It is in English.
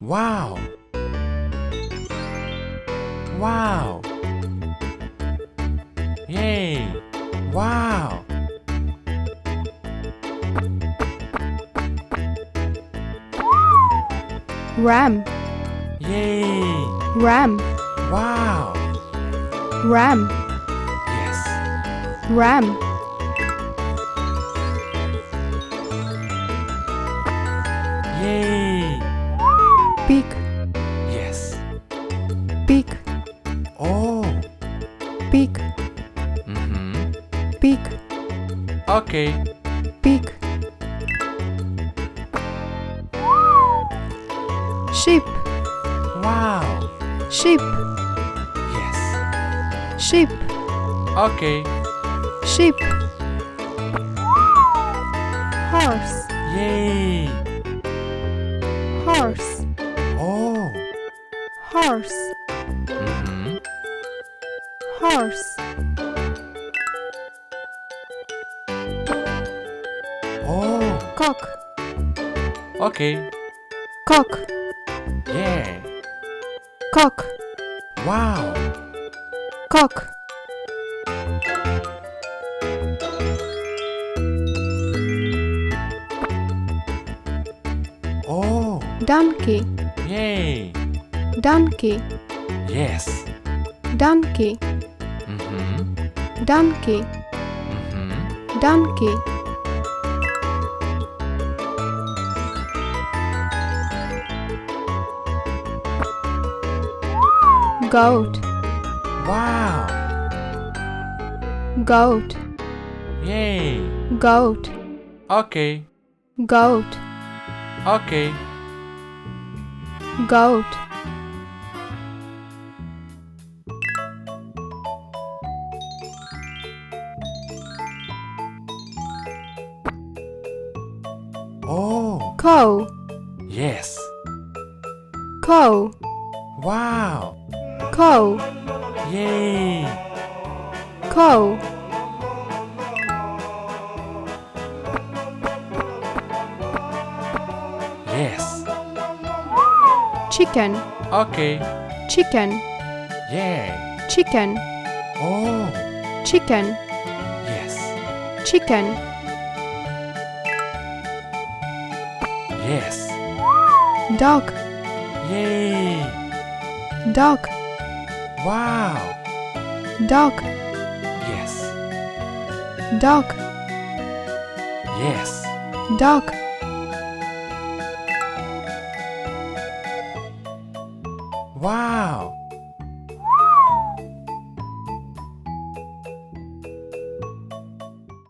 Wow! Wow! Yay! Wow! Ram, Yay! ram, Wow! ram, Yes! ram. Yay! Pig, Yes! pig, Oh! pig, Mm-hmm. pig, Okay. pig. Sheep, Wow! sheep, Yes! sheep, Okay. sheep. Horse, Yay! horse, Oh! horse, Mm-hmm. horse. Oh! Cock, Okay. cock, Yeah! cock, Wow! cock. Oh! Donkey, Yay! donkey, Yes! donkey, Mm-hmm. donkey, Mm-hmm. donkey. Goat, Wow! goat, Yay! goat, Okay. goat, Okay. goat. Oh! Cow, Yes! cow, Wow! cow, Yay! cow. Yes! Chicken, Okay. chicken, Yeah! chicken, Oh! chicken, Yes! chicken. Yes! Dog, Yay! dog, Wow! dog, Yes! dog, Yes! dog. Wow!